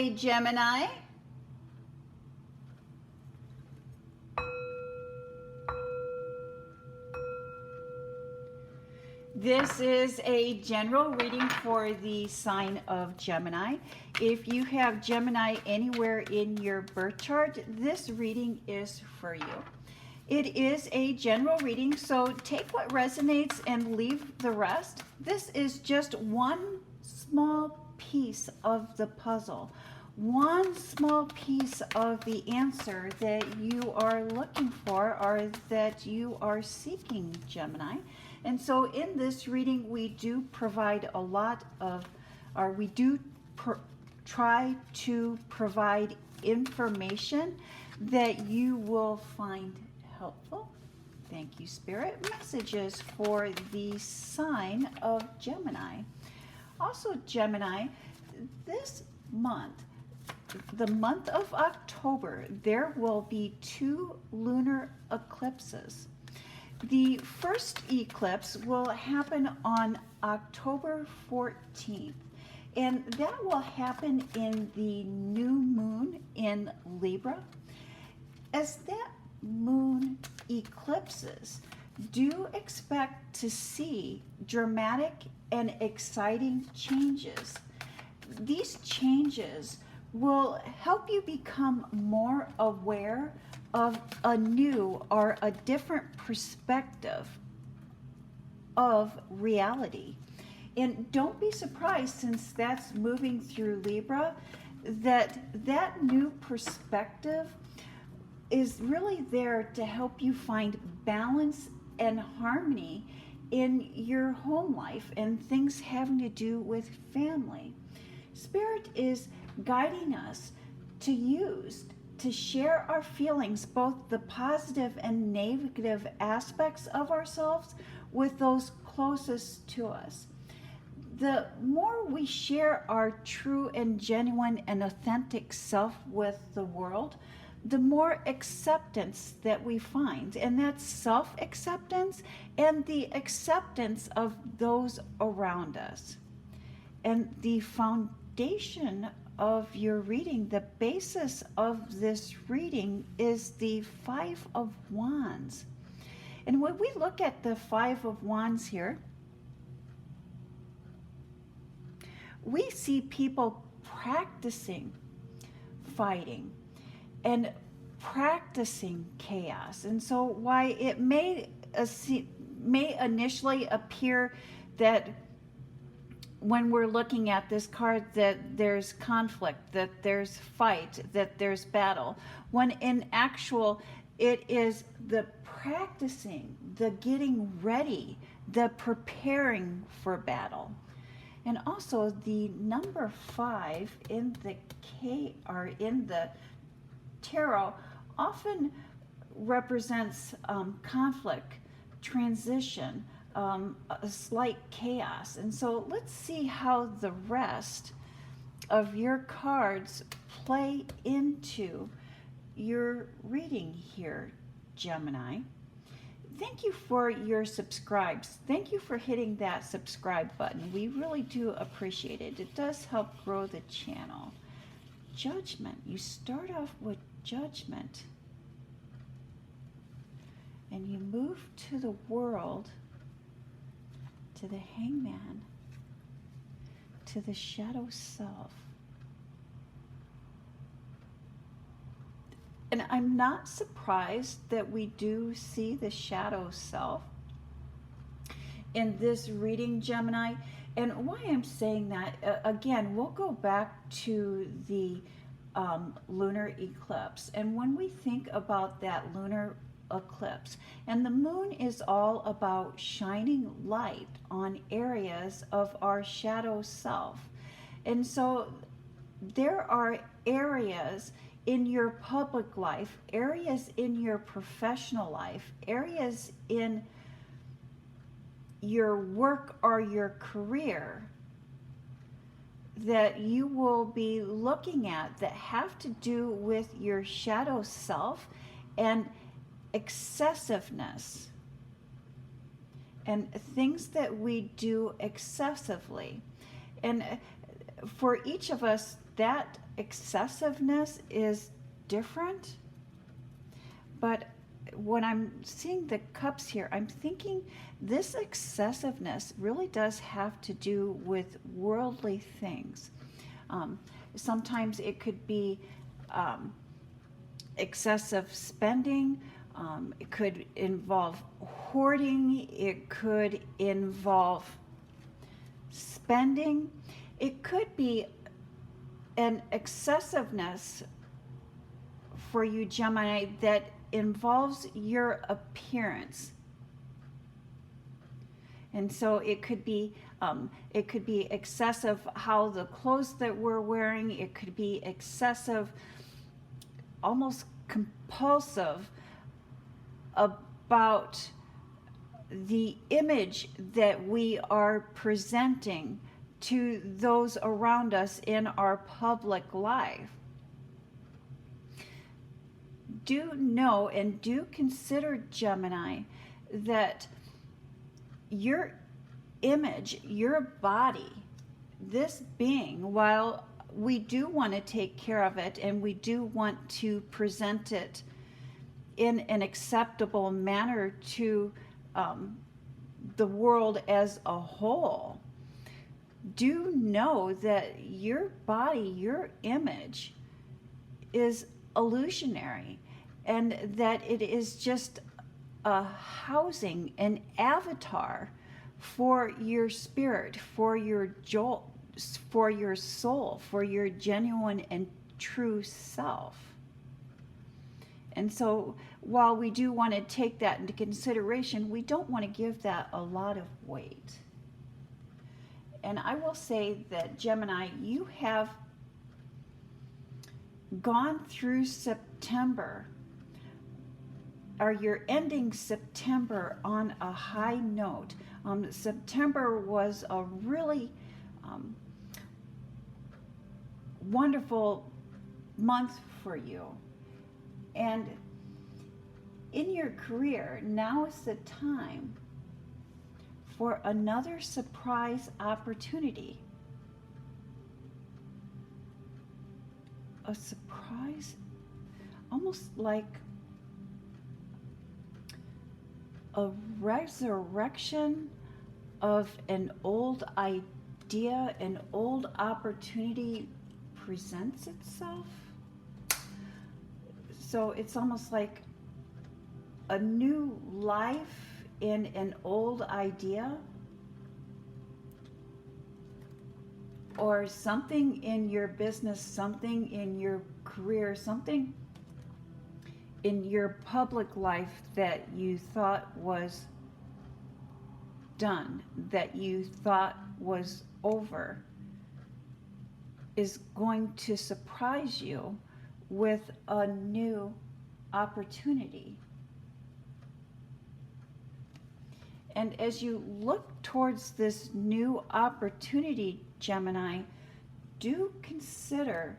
Hey, Gemini. This is a general reading for the sign of Gemini. If you have Gemini anywhere in your birth chart, this reading is for you. It is a general reading, so take what resonates and leave the rest. This is just one small piece of the puzzle, one small piece of the answer that you are looking for or that you are seeking, Gemini. And so in this reading, we do provide a lot of, or we do try to provide information that you will find helpful. Thank you, Spirit. Messages for the sign of Gemini. Also, Gemini, this month, the month of October, there will be 2 lunar eclipses. The first eclipse will happen on October 14th, and that will happen in the new moon in Libra. As that moon eclipses, do expect to see dramatic and exciting changes. These changes will help you become more aware of a new or a different perspective of reality. And don't be surprised, since that's moving through Libra, that new perspective is really there to help you find balance and harmony in your home life and things having to do with family. Spirit is guiding us to share our feelings, both the positive and negative aspects of ourselves, with those closest to us. The more we share our true and genuine and authentic self with the world, the more acceptance that we find. And that's self-acceptance and the acceptance of those around us. And the foundation of your reading, the basis of this reading, is the 5 of Wands. And when we look at the 5 of Wands here, we see people practicing fighting and practicing chaos. And so why it may initially appear that when we're looking at this card that there's conflict, that there's fight, that there's battle, when in actual it is the practicing, the getting ready, the preparing for battle. And also the number 5 in the tarot often represents conflict, transition, a slight chaos. And so let's see how the rest of your cards play into your reading here, Gemini. Thank you for your subscribes. Thank you for hitting that subscribe button. We really do appreciate it. It does help grow the channel. Judgment. You start off with Judgment, and you move to the World, to the Hangman, to the Shadow Self. And I'm not surprised that we do see the Shadow Self in this reading, Gemini. And why I'm saying that, again, we'll go back to the lunar eclipse. And when we think about that lunar eclipse, and the moon is all about shining light on areas of our shadow self. And so there are areas in your public life, areas in your professional life, areas in your work or your career that you will be looking at that have to do with your shadow self and excessiveness and things that we do excessively. And for each of us, that excessiveness is different. But when I'm seeing the cups here, I'm thinking this excessiveness really does have to do with worldly things. Sometimes it could be excessive spending. It could involve hoarding. It could involve spending. It could be an excessiveness for you, Gemini, that involves your appearance. And so it could be excessive how the clothes that we're wearing. It could be excessive, almost compulsive about the image that we are presenting to those around us in our public life. Do know and do consider, Gemini, that your image, your body, this being, while we do want to take care of it and we do want to present it in an acceptable manner to the world as a whole, do know that your body, your image is illusionary, and that it is just a housing, an avatar for your spirit, for your for your soul, for your genuine and true self. And so while we do want to take that into consideration, we don't want to give that a lot of weight. And I will say that, Gemini, you have gone through September, or you're ending September on a high note. September was a really wonderful month for you. And in your career, now is the time for another surprise opportunity. A surprise, almost like a resurrection of an old idea, an old opportunity presents itself. So it's almost like a new life in an old idea, or something in your business, something in your career, something in your public life that you thought was done, that you thought was over, is going to surprise you with a new opportunity. And as you look towards this new opportunity, Gemini, do consider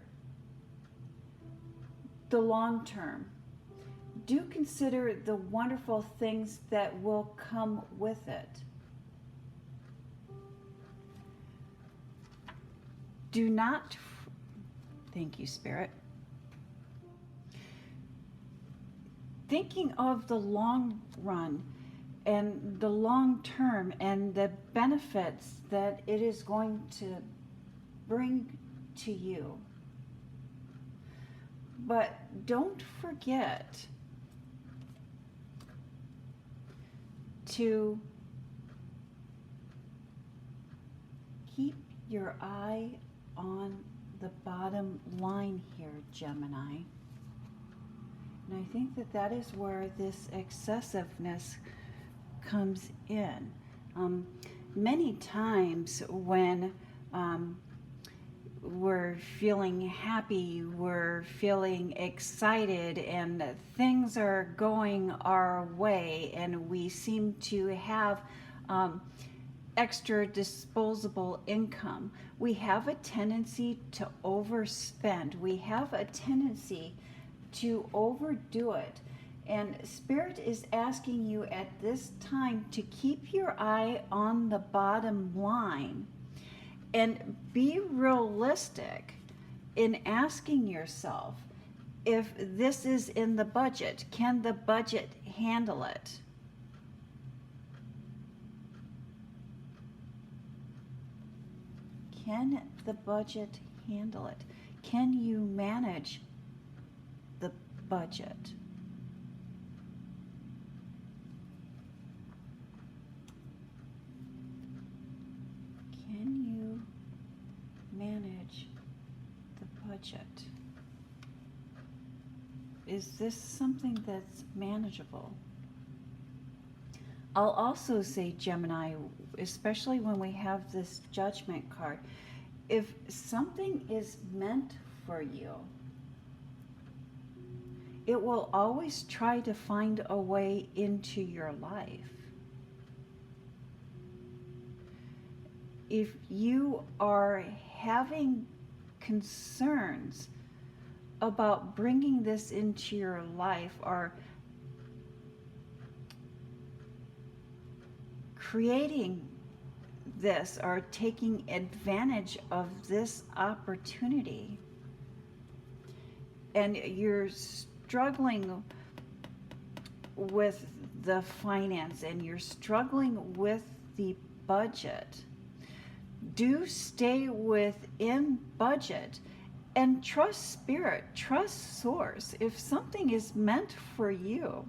the long term. Do consider the wonderful things that will come with it. Do not, thank you, Spirit. Thinking of the long run and the long term and the benefits that it is going to bring to you. But don't forget to keep your eye on the bottom line here, Gemini. And I think that that is where this excessiveness comes in. Many times when we're feeling happy, we're feeling excited, and things are going our way, and we seem to have extra disposable income, we have a tendency to overspend. We have a tendency to overdo it. And Spirit is asking you at this time to keep your eye on the bottom line And be realistic in asking yourself, if this is in the budget, can the budget handle it? Can the budget handle it? Can you manage the budget? Can you manage the budget? Is this something that's manageable? I'll also say, Gemini, especially when we have this Judgment card, if something is meant for you, it will always try to find a way into your life. If you are having concerns about bringing this into your life or creating this or taking advantage of this opportunity, and you're struggling with the finance and you're struggling with the budget, do stay within budget and trust spirit, trust source. If something is meant for you,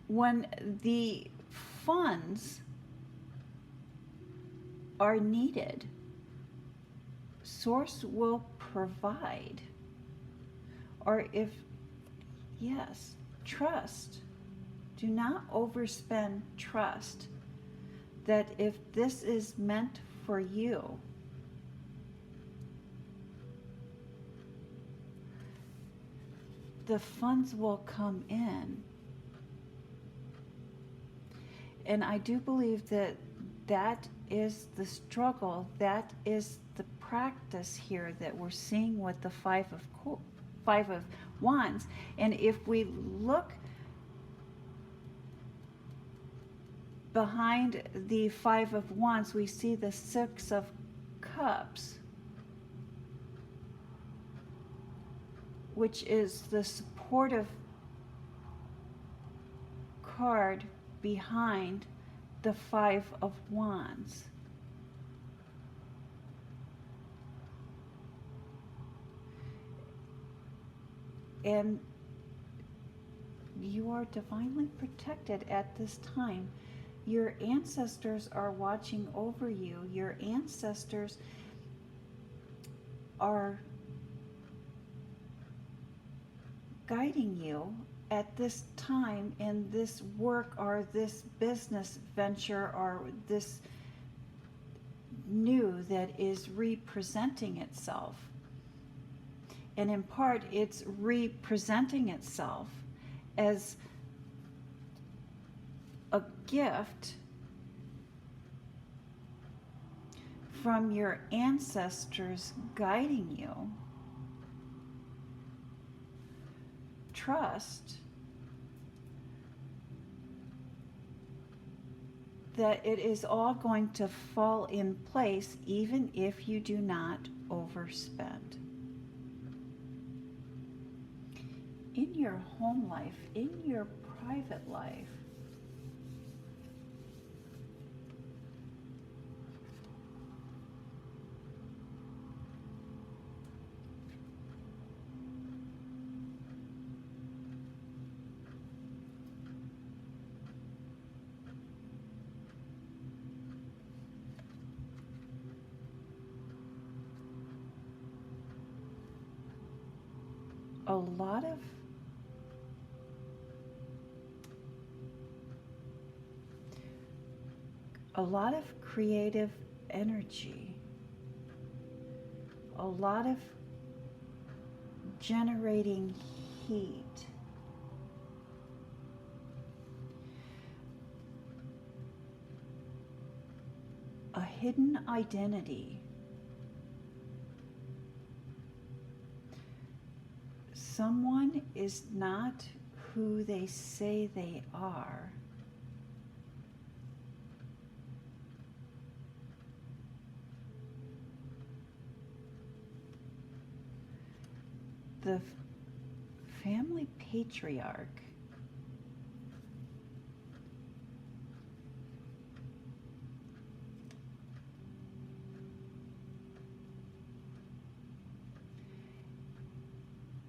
when the funds are needed, source will provide. Or if, yes, trust. Do not overspend, trust that if this is meant for you, the funds will come in. And I do believe that that is the struggle, that is the practice here that we're seeing with the Five of Wands. And if we look behind the Five of Wands, we see the Six of Cups, which is the supportive card behind the Five of Wands. And you are divinely protected at this time. Your ancestors are watching over you. Your ancestors are guiding you at this time in this work or this business venture or this new that is representing itself. And in part, it's representing itself as a gift from your ancestors guiding you. Trust that it is all going to fall in place even if you do not overspend. In your home life, in your private life, a lot of creative energy, a lot of generating heat, a hidden identity. Someone is not who they say they are. the family patriarch.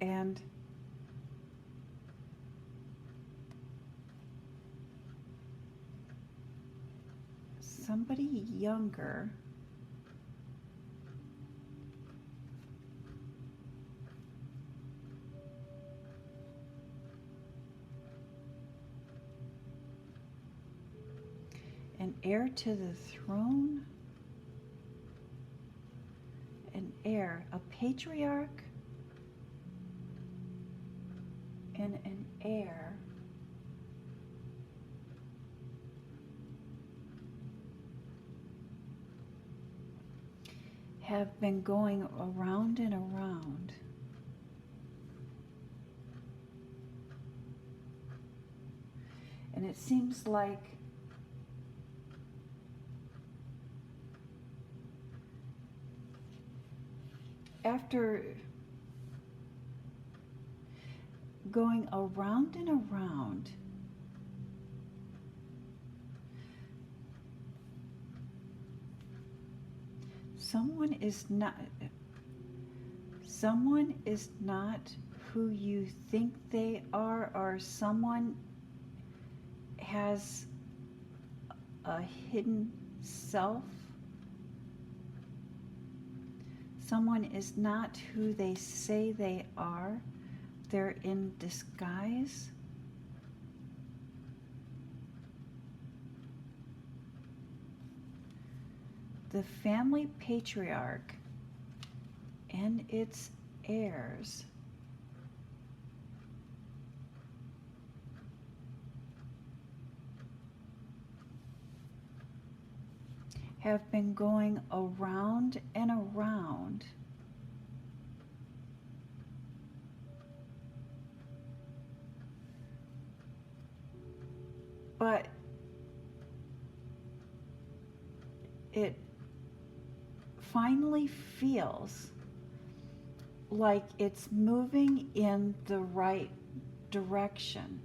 And somebody younger an heir to the throne, an heir, a patriarch, and an heir. Have been going around and around. And it seems like after going around and around, someone is not who you think they are, or someone has a hidden self. Someone is not who they say they are. They're in disguise. The family patriarch and its heirs have been going around and around but it finally feels like it's moving in the right direction,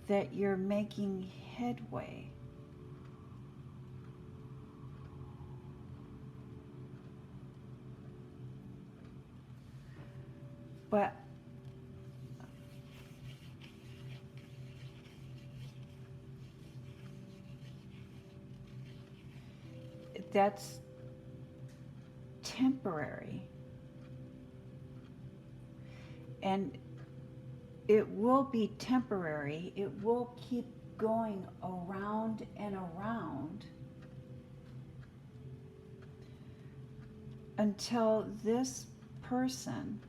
that you're making headway. But that's temporary. And it will be temporary. It will keep going around and around until this person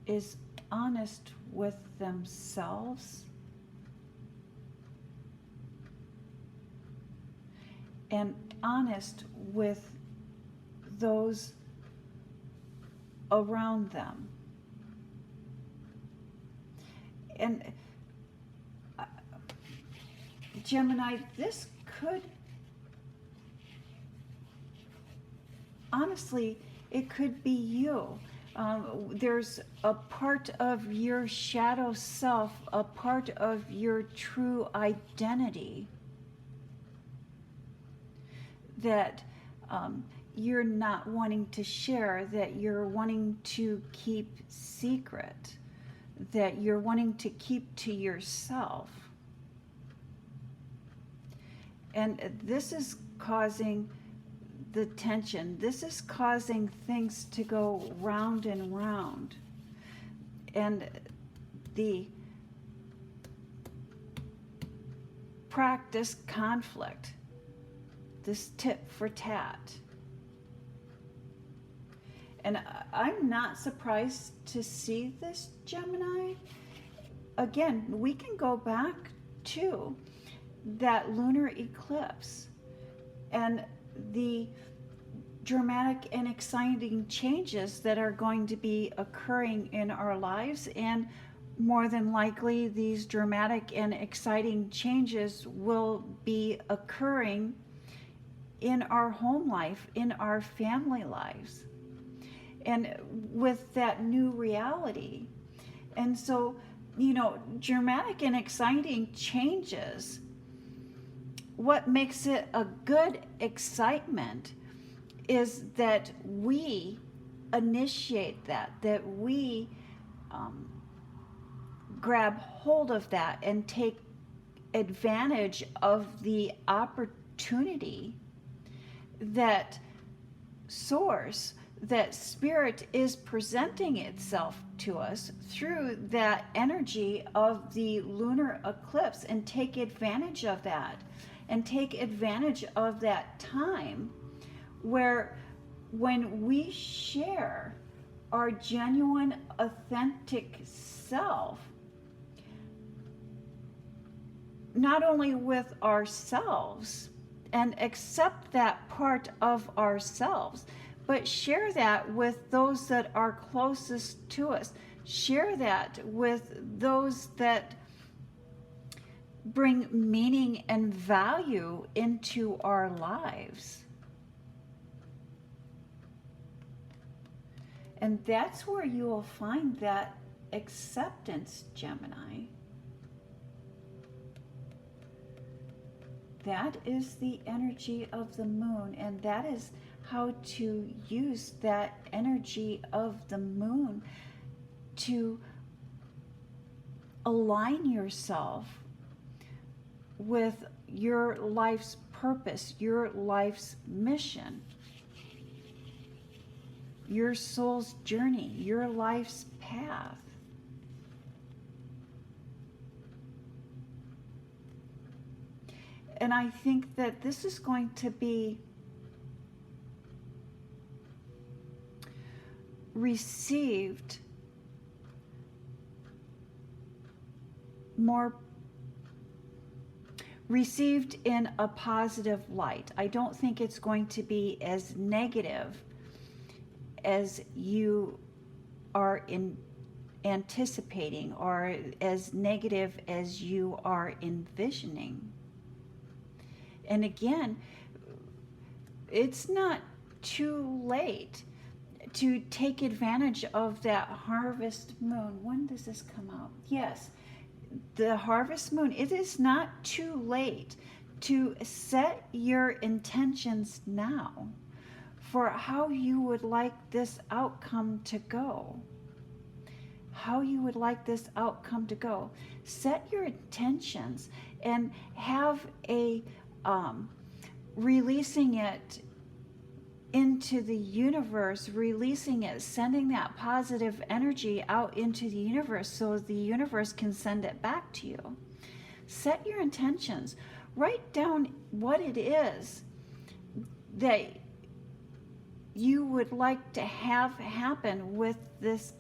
is honest with themselves and honest with those around them. And Gemini, this could, honestly, it could be you. There's a part of your shadow self, a part of your true identity that you're not wanting to share, that you're wanting to keep secret, that you're wanting to keep to yourself. And this is causing the tension. This is causing things to go round and round. And the practice conflict, this tit for tat. And I'm not surprised to see this, Gemini. Again, we can go back to that lunar eclipse and the dramatic and exciting changes that are going to be occurring in our lives. And more than likely, these dramatic and exciting changes will be occurring in our home life, in our family lives. and with that new reality. And so, you know, dramatic and exciting changes. What makes it a good excitement is that we initiate that we grab hold of that and take advantage of the opportunity that source, that spirit is presenting itself to us through that energy of the lunar eclipse, and take advantage of that, and take advantage of that time where when we share our genuine, authentic self, not only with ourselves and accept that part of ourselves, but share that with those that are closest to us. Share that with those that bring meaning and value into our lives. And that's where you will find that acceptance, Gemini. That is the energy of the moon, and that is how to use that energy of the moon to align yourself with your life's purpose, your life's mission, your soul's journey, your life's path. And I think that this is going to be received in a positive light. I don't think it's going to be as negative as you are anticipating, or as negative as you are envisioning. And again, it's not too late to take advantage of that harvest moon. When does this come out? Yes, the harvest moon. It is not too late to set your intentions now for how you would like this outcome to go. How you would like this outcome to go. Set your intentions and have a releasing it into the universe, releasing it, sending that positive energy out into the universe so the universe can send it back to you. Set your intentions. Write down what it is that you would like to have happen with this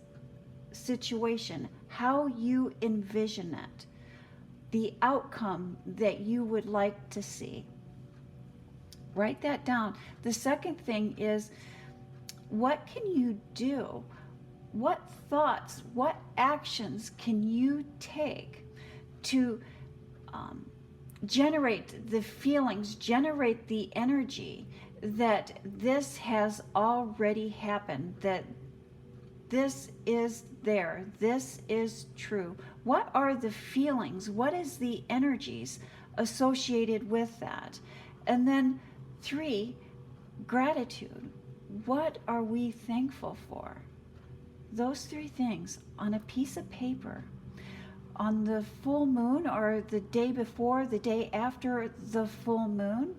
situation, how you envision it, the outcome that you would like to see. Write that down. The second thing is, what can you do? What thoughts, what actions can you take to generate the feelings, generate the energy that this has already happened, that this is there, this is true? What are the feelings? What is the energies associated with that? And then 3, gratitude. What are we thankful for? Those 3 things on a piece of paper. On the full moon, or the day before, the day after the full moon,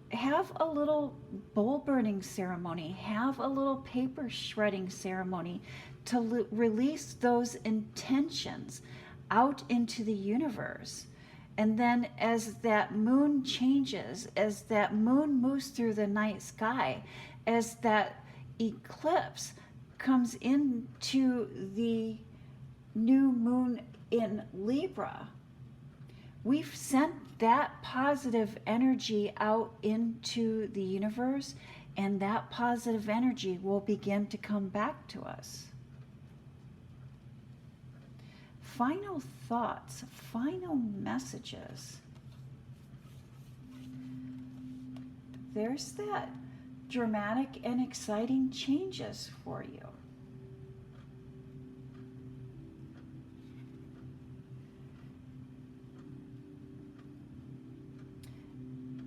have a little bowl burning ceremony, have a little paper shredding ceremony to release those intentions out into the universe. And then as that moon changes, as that moon moves through the night sky, as that eclipse comes into the new moon in Libra, we've sent that positive energy out into the universe, and that positive energy will begin to come back to us. Final thoughts, final messages. There's that dramatic and exciting changes for you.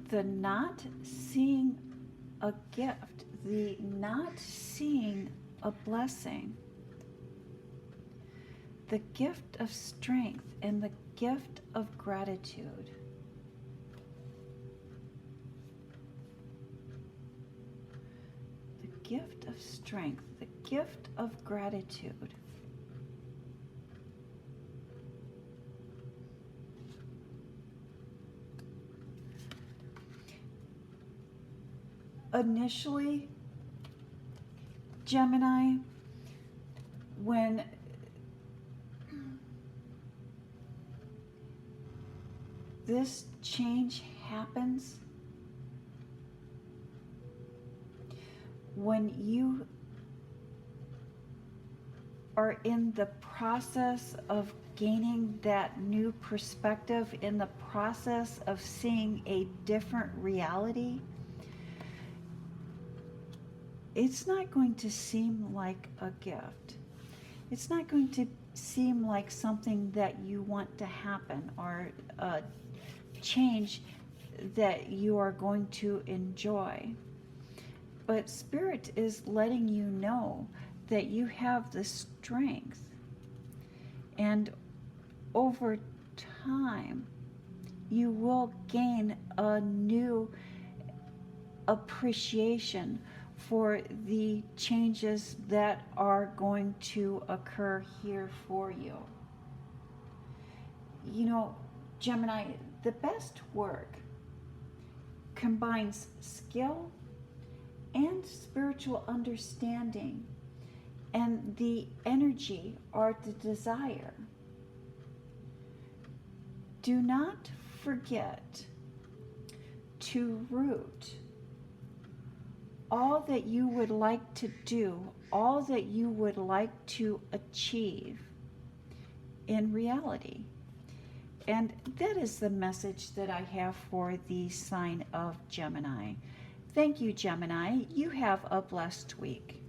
The not seeing a gift, the not seeing a blessing, the gift of strength and the gift of gratitude. The gift of strength, the gift of gratitude. Initially, Gemini, when this change happens, when you are in the process of gaining that new perspective, in the process of seeing a different reality, it's not going to seem like a gift. It's not going to seem like something that you want to happen or a change that you are going to enjoy. But Spirit is letting you know that you have the strength, and over time you will gain a new appreciation for the changes that are going to occur here for you. You know, Gemini, the best work combines skill and spiritual understanding and the energy or the desire. Do not forget to root all that you would like to do, all that you would like to achieve in reality. And that is the message that I have for the sign of Gemini. Thank you, Gemini. You have a blessed week.